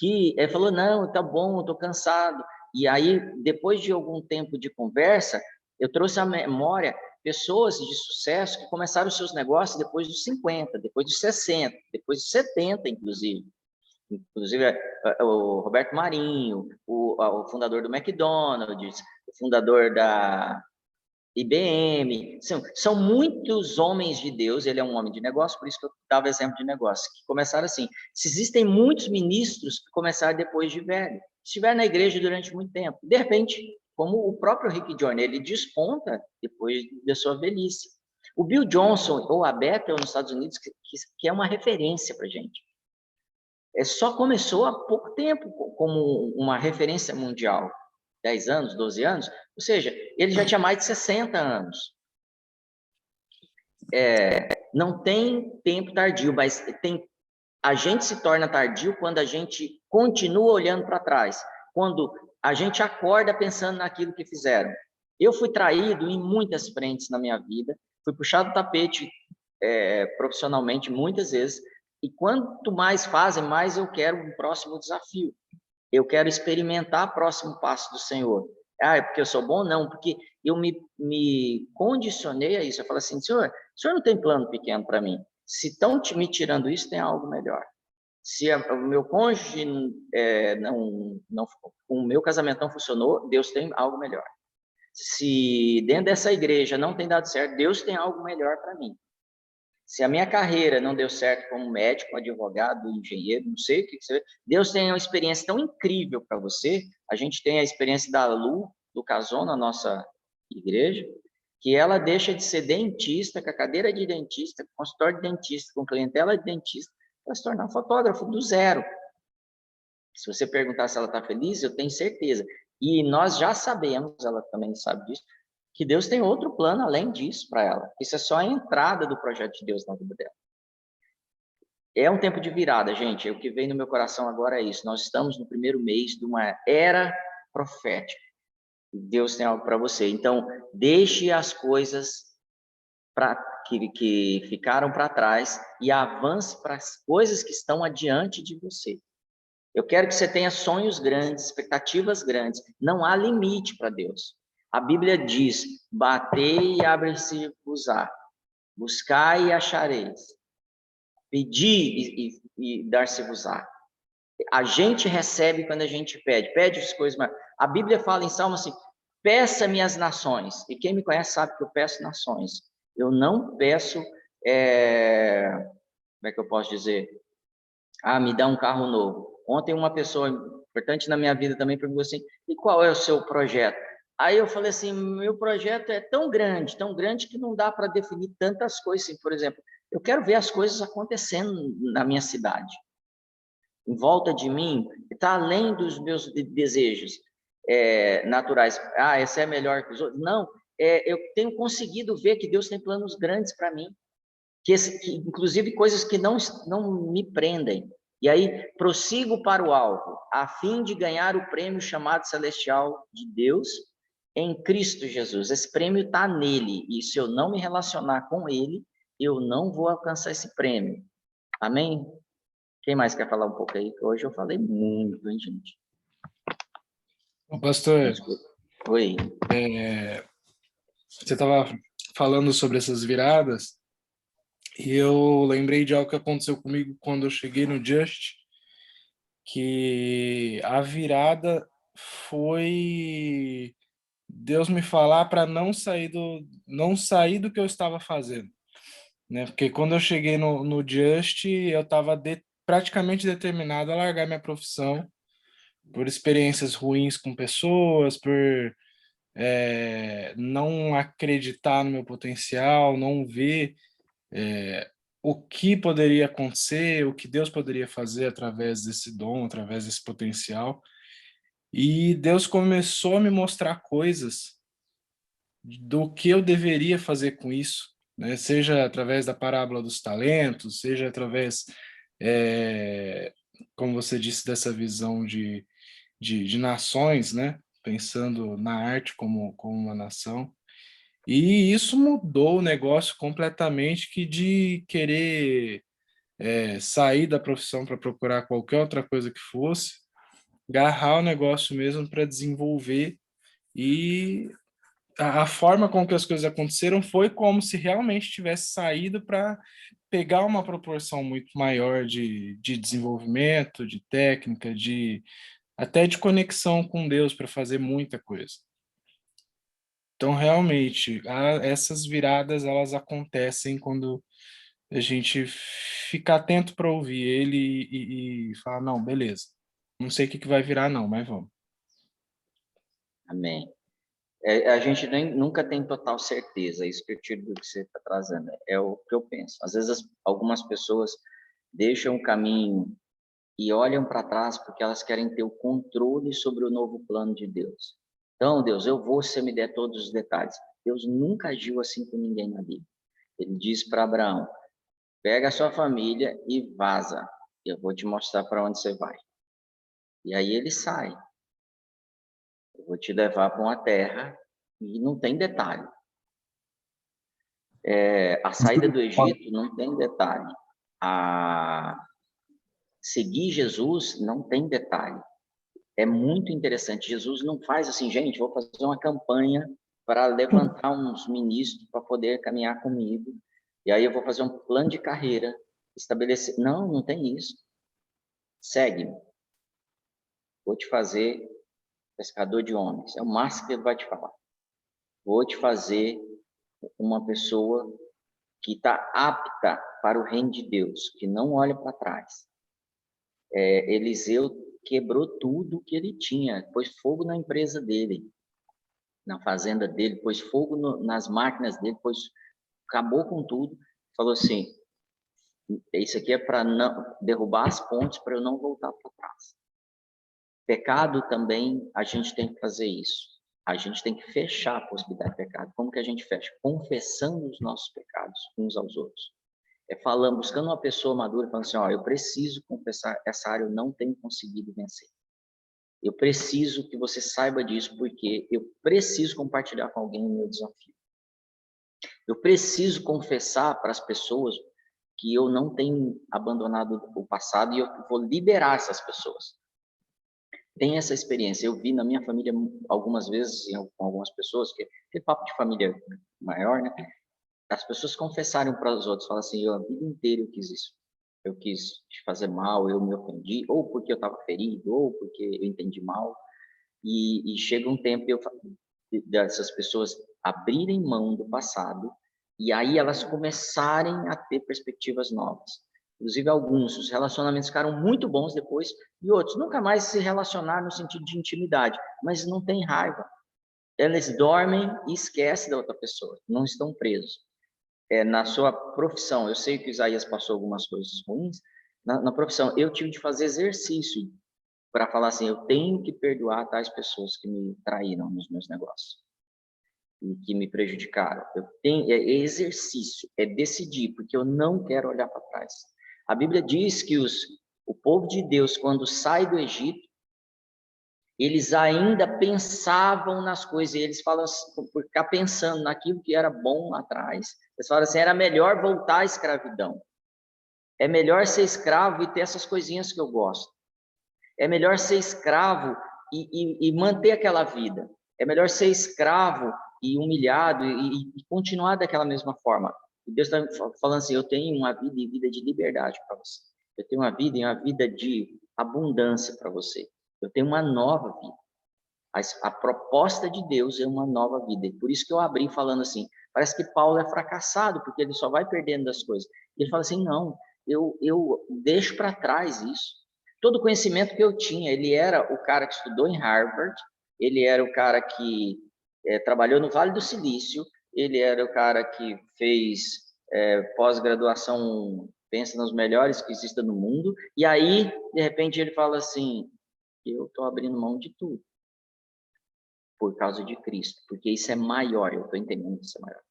Ele falou, não, tá bom, eu tô cansado. E aí, depois de algum tempo de conversa, eu trouxe à memória pessoas de sucesso que começaram os seus negócios depois dos 50, depois dos 60, depois dos 70, inclusive. Inclusive, o Roberto Marinho, o fundador do McDonald's, o fundador da IBM, são muitos homens de Deus, ele é um homem de negócio, por isso que eu dava exemplo de negócio, que começaram assim. Se existem muitos ministros que começaram depois de velho, estiveram na igreja durante muito tempo, de repente, como o próprio Rick Joyner, ele desponta depois da sua velhice. O Bill Johnson, ou a Bethel nos Estados Unidos, que é uma referência para a gente. Só começou há pouco tempo como uma referência mundial. 10 anos, 12 anos, ou seja, ele já tinha mais de 60 anos. Não tem tempo tardio, mas a gente se torna tardio quando a gente continua olhando para trás, quando a gente acorda pensando naquilo que fizeram. Eu fui traído em muitas frentes na minha vida, fui puxado do tapete profissionalmente muitas vezes, e quanto mais fazem, mais eu quero um próximo desafio. Eu quero experimentar o próximo passo do Senhor. É porque eu sou bom? Não, porque eu me condicionei a isso. Eu falo assim, Senhor, o Senhor não tem plano pequeno para mim. Se estão me tirando isso, tem algo melhor. Se o meu cônjuge, o meu casamento não funcionou, Deus tem algo melhor. Se dentro dessa igreja não tem dado certo, Deus tem algo melhor para mim. Se a minha carreira não deu certo como médico, advogado, engenheiro, não sei o que você... Deus tem uma experiência tão incrível para você. A gente tem a experiência da Lu, do Cason, na nossa igreja, que ela deixa de ser dentista, com a cadeira de dentista, com consultório de dentista, com clientela de dentista, para se tornar fotógrafo do zero. Se você perguntar se ela está feliz, eu tenho certeza. E nós já sabemos, ela também sabe disso, que Deus tem outro plano além disso para ela. Isso é só a entrada do projeto de Deus na vida dela. É um tempo de virada, gente. O que vem no meu coração agora é isso. Nós estamos no primeiro mês de uma era profética. Deus tem algo para você. Então, deixe as coisas que ficaram para trás e avance para as coisas que estão adiante de você. Eu quero que você tenha sonhos grandes, expectativas grandes. Não há limite para Deus. A Bíblia diz, batei e abre-se-vos-á, buscai e achareis, pedi e dar-se-vos-á. A gente recebe quando a gente pede as coisas, mas a Bíblia fala em Salmo assim, peça-me as nações, e quem me conhece sabe que eu peço nações. Eu não peço, como é que eu posso dizer? Me dá um carro novo. Ontem uma pessoa importante na minha vida também perguntou assim, e qual é o seu projeto? Aí eu falei assim, meu projeto é tão grande que não dá para definir tantas coisas. Assim, por exemplo, eu quero ver as coisas acontecendo na minha cidade. Em volta de mim, está além dos meus desejos naturais. Ah, esse é melhor que os outros. Não, eu tenho conseguido ver que Deus tem planos grandes para mim, que inclusive coisas que não me prendem. E aí prossigo para o alvo, a fim de ganhar o prêmio chamado celestial de Deus em Cristo Jesus. Esse prêmio está nele, e se eu não me relacionar com ele, eu não vou alcançar esse prêmio. Amém? Quem mais quer falar um pouco aí? Que hoje eu falei muito, hein, gente? Pastor, Oi. você estava falando sobre essas viradas, e eu lembrei de algo que aconteceu comigo quando eu cheguei no Just, que a virada foi Deus me falar para não sair do que eu estava fazendo, né? Porque quando eu cheguei no Just, eu estava praticamente determinado a largar minha profissão por experiências ruins com pessoas, por não acreditar no meu potencial, não ver o que poderia acontecer, o que Deus poderia fazer através desse dom, através desse potencial. E Deus começou a me mostrar coisas do que eu deveria fazer com isso, né? Seja através da parábola dos talentos, seja através, como você disse, dessa visão de nações, né? Pensando na arte como uma nação. E isso mudou o negócio completamente, que de querer sair da profissão para procurar qualquer outra coisa que fosse, agarrar o negócio mesmo para desenvolver. E a forma com que as coisas aconteceram foi como se realmente tivesse saído para pegar uma proporção muito maior de desenvolvimento, de técnica, até de conexão com Deus para fazer muita coisa. Então, realmente, essas viradas, elas acontecem quando a gente fica atento para ouvir ele e falar, não, beleza, não sei o que vai virar não, mas vamos. Amém. A gente nunca tem total certeza, isso que eu tiro do que você está trazendo, é o que eu penso. Às vezes, algumas pessoas deixam o caminho e olham para trás porque elas querem ter o controle sobre o novo plano de Deus. Então, Deus, eu vou se você me der todos os detalhes. Deus nunca agiu assim com ninguém na Bíblia. Ele diz para Abraão, pega a sua família e vaza. Eu vou te mostrar para onde você vai. E aí ele sai. Eu vou te levar para uma terra e não tem detalhe. A saída do Egito não tem detalhe. A seguir Jesus não tem detalhe. É muito interessante. Jesus não faz assim, gente, vou fazer uma campanha para levantar uns ministros para poder caminhar comigo. E aí eu vou fazer um plano de carreira, estabelecer. Não, não tem isso. Segue-me. Vou te fazer pescador de homens. É o máximo que ele vai te falar. Vou te fazer uma pessoa que está apta para o reino de Deus, que não olha para trás. Eliseu quebrou tudo que ele tinha, pôs fogo na empresa dele, na fazenda dele, pôs fogo nas máquinas dele, acabou com tudo, falou assim, isso aqui é para não derrubar as pontes para eu não voltar para trás. Pecado também, a gente tem que fazer isso. A gente tem que fechar a possibilidade de pecado. Como que a gente fecha? Confessando os nossos pecados uns aos outros. Falando, buscando uma pessoa madura, falando assim, eu preciso confessar, essa área eu não tenho conseguido vencer. Eu preciso que você saiba disso, porque eu preciso compartilhar com alguém o meu desafio. Eu preciso confessar para as pessoas que eu não tenho abandonado o passado e eu vou liberar essas pessoas. Tem essa experiência. Eu vi na minha família algumas vezes, com algumas pessoas, que aquele papo de família maior, né? As pessoas confessarem para os outros, falam assim, a vida inteira eu quis isso. Eu quis te fazer mal, eu me ofendi, ou porque eu estava ferido, ou porque eu entendi mal. E chega um tempo dessas pessoas abrirem mão do passado e aí elas começarem a ter perspectivas novas. Inclusive alguns, os relacionamentos ficaram muito bons depois, e outros nunca mais se relacionaram no sentido de intimidade, mas não tem raiva. Eles dormem e esquecem da outra pessoa, não estão presos. Na sua profissão, eu sei que o Isaías passou algumas coisas ruins, na profissão, eu tive de fazer exercício para falar assim, eu tenho que perdoar tais pessoas que me traíram nos meus negócios e que me prejudicaram. É exercício, é decidir, porque eu não quero olhar para trás. A Bíblia diz que o povo de Deus, quando sai do Egito, eles ainda pensavam nas coisas, e eles falam assim, por ficar pensando naquilo que era bom lá atrás, eles falam assim, era melhor voltar à escravidão. É melhor ser escravo e ter essas coisinhas que eu gosto. É melhor ser escravo e manter aquela vida. É melhor ser escravo e humilhado e continuar daquela mesma forma. E Deus está falando assim, eu tenho uma vida e vida de liberdade para você. Eu tenho uma vida e uma vida de abundância para você. Eu tenho uma nova vida. A proposta de Deus é uma nova vida. E por isso que eu abri falando assim, parece que Paulo é fracassado, porque ele só vai perdendo das coisas. E ele fala assim, não, eu deixo para trás isso. Todo o conhecimento que eu tinha, ele era o cara que estudou em Harvard, ele era o cara que trabalhou no Vale do Silício, ele era o cara que fez pós-graduação, pensa nos melhores que existem no mundo, e aí, de repente, ele fala assim, eu estou abrindo mão de tudo por causa de Cristo, porque isso é maior, eu estou entendendo que isso é maior.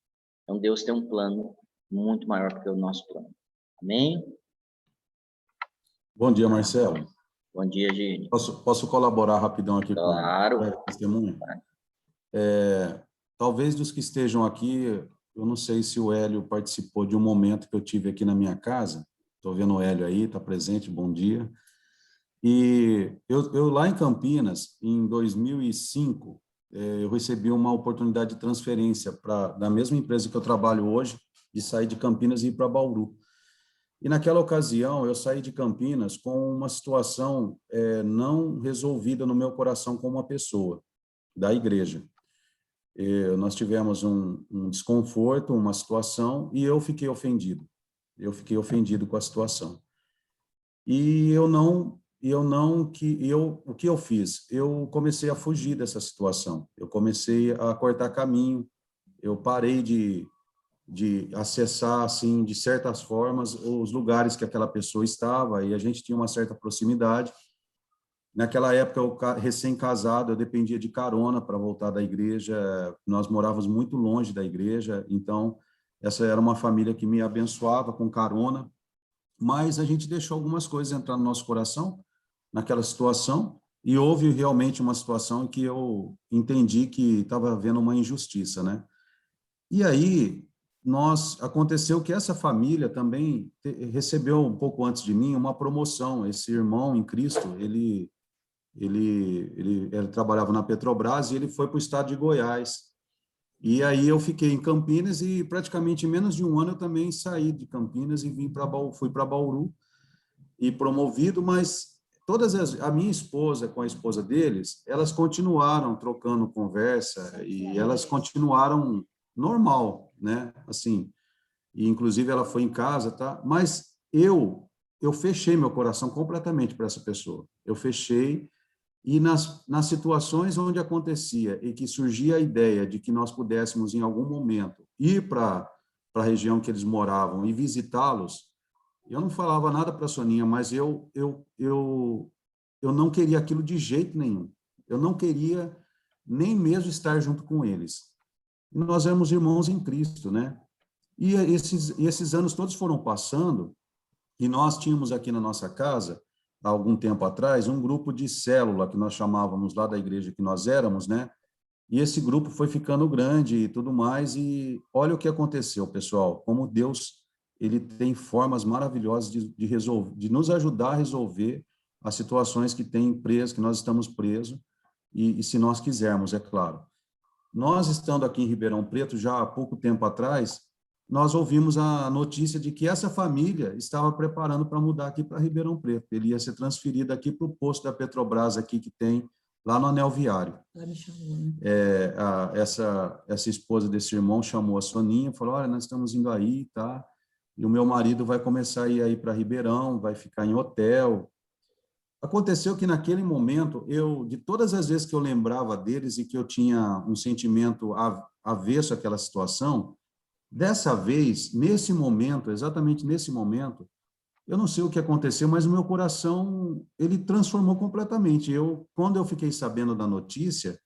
Então, Deus tem um plano muito maior do que o nosso plano. Amém? Bom dia, Marcelo. Bom dia, Gini. Posso colaborar rapidão aqui Claro. com a testemunha? Talvez dos que estejam aqui, eu não sei se o Hélio participou de um momento que eu tive aqui na minha casa. Estou vendo o Hélio aí, está presente, bom dia. E eu lá em Campinas, em 2005, eu recebi uma oportunidade de transferência da mesma empresa que eu trabalho hoje, de sair de Campinas e ir para Bauru. E naquela ocasião, eu saí de Campinas com uma situação não resolvida no meu coração com uma pessoa da igreja. Nós tivemos um desconforto, uma situação, e eu fiquei ofendido. Eu fiquei ofendido com a situação. E o que eu fiz? Eu comecei a fugir dessa situação. Eu comecei a cortar caminho. Eu parei de acessar, assim, de certas formas, os lugares que aquela pessoa estava, e a gente tinha uma certa proximidade. Naquela época, eu recém-casado, eu dependia de carona para voltar da igreja, nós morávamos muito longe da igreja, então, essa era uma família que me abençoava com carona, mas a gente deixou algumas coisas entrar no nosso coração, naquela situação, e houve realmente uma situação em que eu entendi que estava havendo uma injustiça, né? E aí, aconteceu que essa família também recebeu, um pouco antes de mim, uma promoção. Esse irmão em Cristo, ele trabalhava na Petrobras e ele foi para o estado de Goiás. E aí eu fiquei em Campinas e praticamente em menos de um ano eu também saí de Campinas e fui para Bauru e promovido, mas a minha esposa com a esposa deles, elas continuaram trocando conversa e elas continuaram normal, né? Assim, e inclusive ela foi em casa, tá? Mas eu fechei meu coração completamente para essa pessoa. Eu fechei. E nas situações onde acontecia e que surgia a ideia de que nós pudéssemos, em algum momento, ir para a região que eles moravam e visitá-los, eu não falava nada para a Soninha, mas eu não queria aquilo de jeito nenhum. Eu não queria nem mesmo estar junto com eles. E nós éramos irmãos em Cristo, né? E esses anos todos foram passando e nós tínhamos aqui na nossa casa, há algum tempo atrás, um grupo de célula que nós chamávamos lá da igreja que nós éramos, né? E esse grupo foi ficando grande e tudo mais, e olha o que aconteceu, pessoal, como Deus, ele tem formas maravilhosas de nos ajudar a resolver as situações que que nós estamos presos, e se nós quisermos, é claro. Nós, estando aqui em Ribeirão Preto, já há pouco tempo atrás, nós ouvimos a notícia de que essa família estava preparando para mudar aqui para Ribeirão Preto. Ele ia ser transferido aqui para o posto da Petrobras aqui que tem lá no Anel Viário. Essa esposa desse irmão chamou a Soninha e falou, olha, nós estamos indo aí, tá? e o meu marido vai começar a ir para Ribeirão, vai ficar em hotel. Aconteceu que naquele momento, de todas as vezes que eu lembrava deles e que eu tinha um sentimento avesso àquela situação, dessa vez, nesse momento, exatamente nesse momento, eu não sei o que aconteceu, mas o meu coração, ele transformou completamente. Quando eu fiquei sabendo da notícia,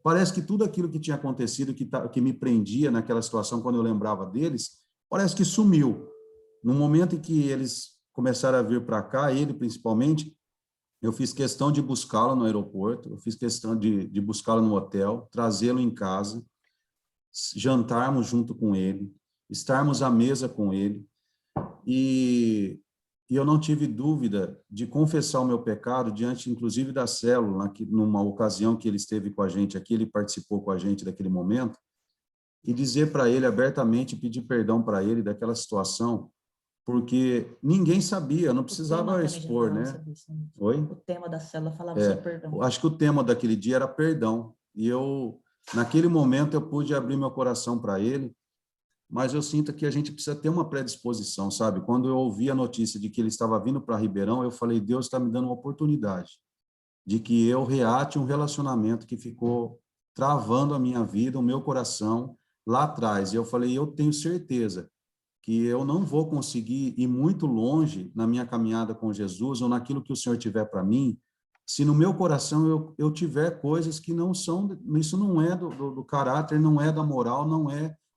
parece que tudo aquilo que tinha acontecido, que me prendia naquela situação, quando eu lembrava deles, parece que sumiu. No momento em que eles começaram a vir para cá, ele principalmente, eu fiz questão de buscá-lo no aeroporto, eu fiz questão de buscá-lo no hotel, trazê-lo em casa, jantarmos junto com ele, estarmos à mesa com ele, e eu não tive dúvida de confessar o meu pecado diante, inclusive, da célula, numa ocasião que ele esteve com a gente aqui, ele participou com a gente daquele momento, e dizer para ele abertamente, pedir perdão para ele daquela situação, porque ninguém sabia, não precisava expor, né? Oi? O tema da célula falava sobre perdão. Acho que o tema daquele dia era perdão, e naquele momento, eu pude abrir meu coração para ele, mas eu sinto que a gente precisa ter uma predisposição, sabe? Quando eu ouvi a notícia de que ele estava vindo para Ribeirão, eu falei, Deus está me dando uma oportunidade de que eu reate um relacionamento que ficou travando a minha vida, o meu coração, lá atrás. E eu falei, eu tenho certeza que eu não vou conseguir ir muito longe na minha caminhada com Jesus ou naquilo que o Senhor tiver para mim, se no meu coração eu tiver coisas que não são, isso não é do caráter, não é da moral,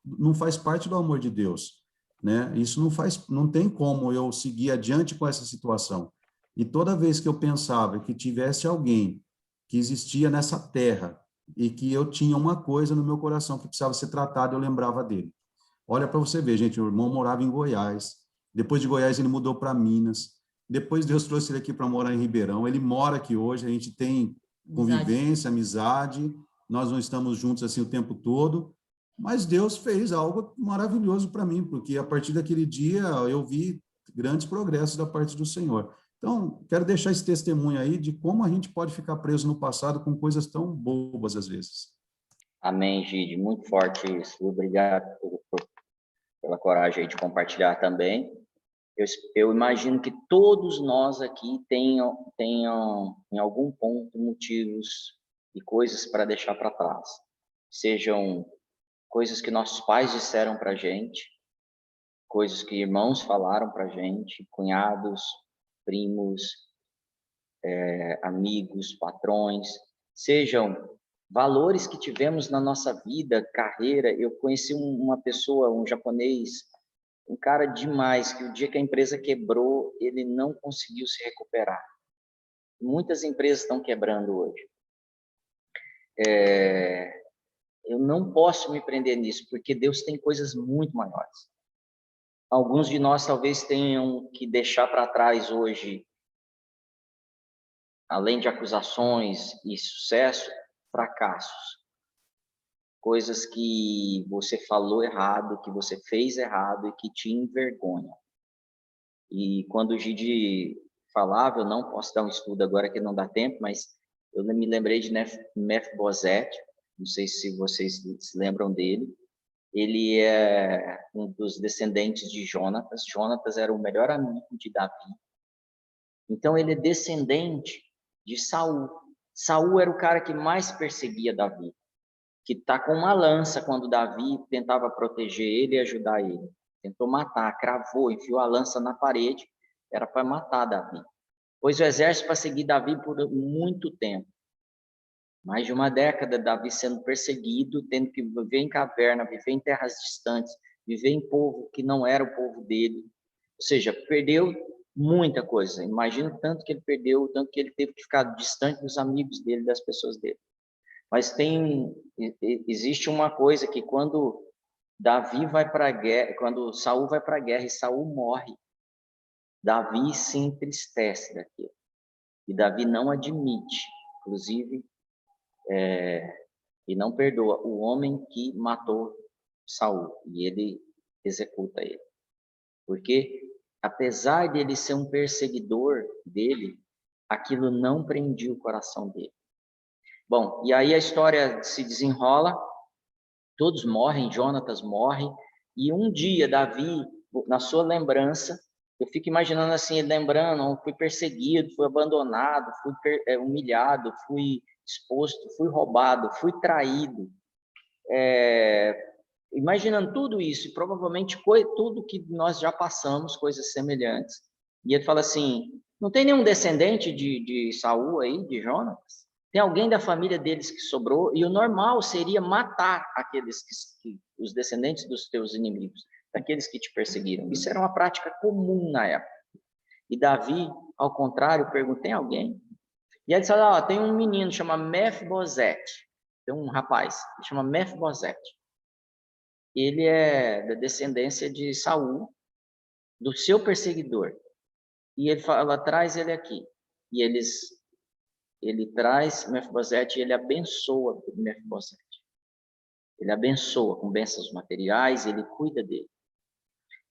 não faz parte do amor de Deus, né? Isso não tem como eu seguir adiante com essa situação. E toda vez que eu pensava que tivesse alguém que existia nessa terra e que eu tinha uma coisa no meu coração que precisava ser tratada, eu lembrava dele. Olha para você ver, gente, o irmão morava em Goiás, depois de Goiás ele mudou para Minas, depois Deus trouxe ele aqui para morar em Ribeirão, ele mora aqui hoje, a gente tem convivência, amizade, nós não estamos juntos assim o tempo todo, mas Deus fez algo maravilhoso para mim, porque a partir daquele dia eu vi grandes progressos da parte do Senhor. Então, quero deixar esse testemunho aí de como a gente pode ficar preso no passado com coisas tão bobas às vezes. Amém, Gide, muito forte isso. Obrigado pela coragem aí de compartilhar também. Eu imagino que todos nós aqui tenham em algum ponto motivos e coisas para deixar para trás. Sejam coisas que nossos pais disseram para a gente, coisas que irmãos falaram para a gente, cunhados, primos, amigos, patrões, sejam valores que tivemos na nossa vida, carreira. Eu conheci uma pessoa, um japonês, um cara demais, que o dia que a empresa quebrou, ele não conseguiu se recuperar. Muitas empresas estão quebrando hoje. Eu não posso me prender nisso, porque Deus tem coisas muito maiores. Alguns de nós talvez tenham que deixar para trás hoje, além de acusações e sucesso, fracassos. Coisas que você falou errado, que você fez errado e que te envergonham. E quando o Gide falava, eu não posso dar um estudo agora que não dá tempo, mas eu me lembrei de Mefibosete, não sei se vocês se lembram dele. Ele é um dos descendentes de Jonatas. Jonatas era o melhor amigo de Davi. Então ele é descendente de Saul. Saul era o cara que mais perseguia Davi, que está com uma lança quando Davi tentava proteger ele e ajudar ele. Tentou matar, cravou, enfiou a lança na parede, era para matar Davi. Pôs o exército para seguir Davi por muito tempo. Mais de uma década, Davi sendo perseguido, tendo que viver em caverna, viver em terras distantes, viver em povo que não era o povo dele. Ou seja, perdeu muita coisa. Imagina o tanto que ele perdeu, o tanto que ele teve que ficar distante dos amigos dele, das pessoas dele. Mas existe uma coisa que quando Davi vai para a guerra, quando Saul vai para a guerra e Saul morre, Davi se entristece daquilo. E Davi não admite, inclusive, e não perdoa o homem que matou Saul, e ele executa ele. Porque, apesar de ele ser um perseguidor dele, aquilo não prendia o coração dele. Bom, e aí a história se desenrola, todos morrem, Jonatas morre, E um dia, Davi, na sua lembrança, eu fico imaginando assim, ele lembrando, fui perseguido, fui abandonado, fui humilhado, fui exposto, fui roubado, fui traído. Imaginando tudo isso, e provavelmente tudo que nós já passamos, coisas semelhantes. E ele fala assim, não tem nenhum descendente de Saul aí, de Jonatas? Tem alguém da família deles que sobrou? E o normal seria matar aqueles os descendentes dos teus inimigos, daqueles que te perseguiram. Isso era uma prática comum na época. E Davi, ao contrário, pergunta, tem alguém? E aí ele fala, tem um menino chama Mefibosete, tem um rapaz, que chama Mefibosete. Ele é da descendência de Saul, do seu perseguidor. E ele fala, traz ele aqui. E ele traz Mefibosete e ele abençoa Mefibosete. Ele abençoa com bênçãos materiais, ele cuida dele.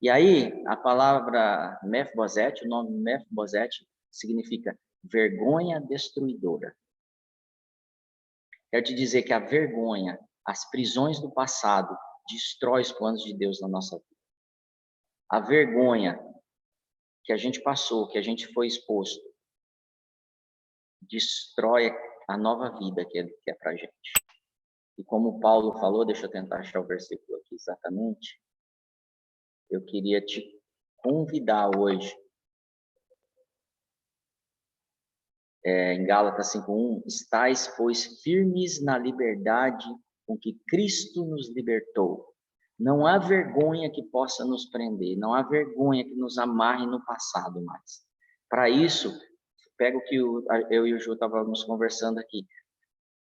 E aí, a palavra Mefibosete, o nome Mefibosete, significa vergonha destruidora. Quero te dizer que a vergonha, as prisões do passado, destrói os planos de Deus na nossa vida. A vergonha que a gente passou, que a gente foi exposto, destrói a nova vida que Ele quer para a gente. E como Paulo falou, deixa eu tentar achar o versículo aqui exatamente, eu queria te convidar hoje, em Gálatas 5:1, estais, pois, firmes na liberdade com que Cristo nos libertou. Não há vergonha que possa nos prender, não há vergonha que nos amarre no passado mais. Para isso, pega o que eu e o Ju estávamos conversando aqui.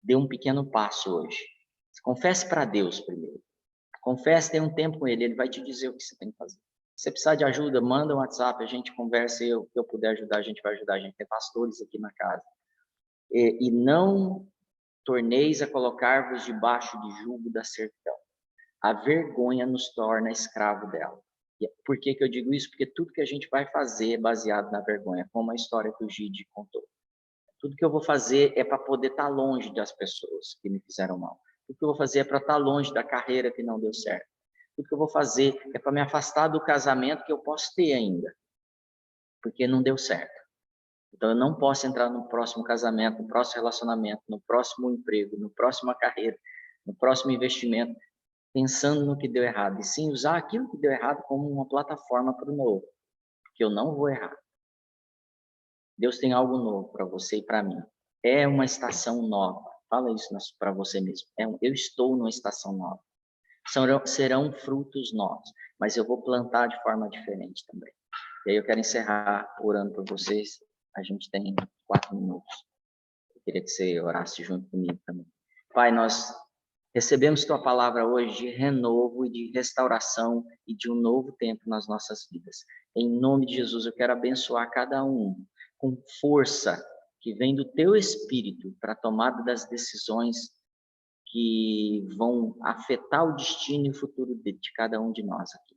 Dê um pequeno passo hoje. Confesse para Deus primeiro. Confesse, tem um tempo com Ele, Ele vai te dizer o que você tem que fazer. Se você precisar de ajuda, manda um WhatsApp, a gente conversa, se eu puder ajudar, a gente vai ajudar. A gente tem pastores aqui na casa. E não torneis a colocar-vos debaixo de jugo da servidão. A vergonha nos torna escravo dela. E por que eu digo isso? Porque tudo que a gente vai fazer é baseado na vergonha, como a história que o Gide contou. Tudo que eu vou fazer é para poder estar longe das pessoas que me fizeram mal. Tudo que eu vou fazer é para estar longe da carreira que não deu certo. Tudo que eu vou fazer é para me afastar do casamento que eu posso ter ainda, porque não deu certo. Então, eu não posso entrar no próximo casamento, no próximo relacionamento, no próximo emprego, na próxima carreira, no próximo investimento, pensando no que deu errado. E sim, usar aquilo que deu errado como uma plataforma para o novo, porque eu não vou errar. Deus tem algo novo para você e para mim. É uma estação nova. Fala isso para você mesmo. Eu estou numa estação nova. Serão frutos novos, mas eu vou plantar de forma diferente também. E aí eu quero encerrar orando por vocês. A gente tem 4 minutos. Eu queria que você orasse junto comigo também. Pai, nós recebemos Tua palavra hoje de renovo e de restauração e de um novo tempo nas nossas vidas. Em nome de Jesus, eu quero abençoar cada um com força que vem do Teu Espírito para a tomada das decisões que vão afetar o destino e o futuro de cada um de nós aqui.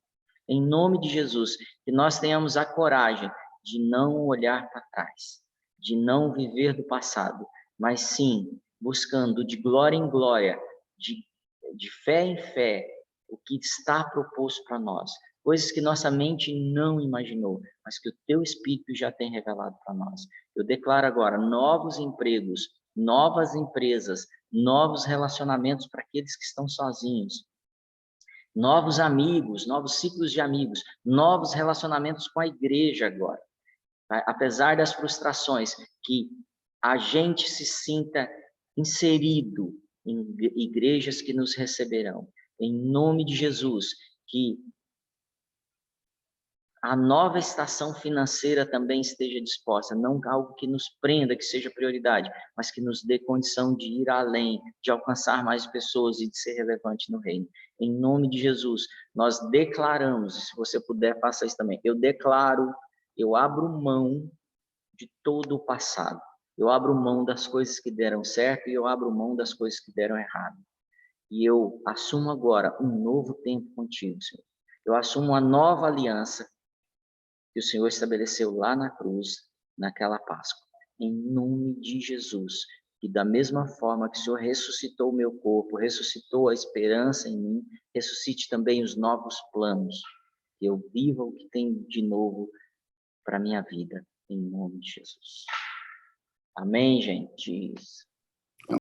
Em nome de Jesus, que nós tenhamos a coragem de não olhar para trás, de não viver do passado, mas sim buscando de glória em glória, de fé em fé, o que está proposto para nós. Coisas que nossa mente não imaginou, mas que o Teu Espírito já tem revelado para nós. Eu declaro agora novos empregos, novas empresas, novos relacionamentos para aqueles que estão sozinhos, novos amigos, novos ciclos de amigos, novos relacionamentos com a igreja agora. Apesar das frustrações, que a gente se sinta inserido em igrejas que nos receberão. Em nome de Jesus, que a nova estação financeira também esteja disposta, não algo que nos prenda, que seja prioridade, mas que nos dê condição de ir além, de alcançar mais pessoas e de ser relevante no reino. Em nome de Jesus, nós declaramos, se você puder, faça isso também. Eu declaro, eu abro mão de todo o passado. Eu abro mão das coisas que deram certo e eu abro mão das coisas que deram errado. E eu assumo agora um novo tempo contigo, Senhor. Eu assumo uma nova aliança que o Senhor estabeleceu lá na cruz, naquela Páscoa. Em nome de Jesus, que da mesma forma que o Senhor ressuscitou o meu corpo, ressuscitou a esperança em mim, ressuscite também os novos planos, que eu viva o que tem de novo para minha vida, em nome de Jesus. Amém, gente?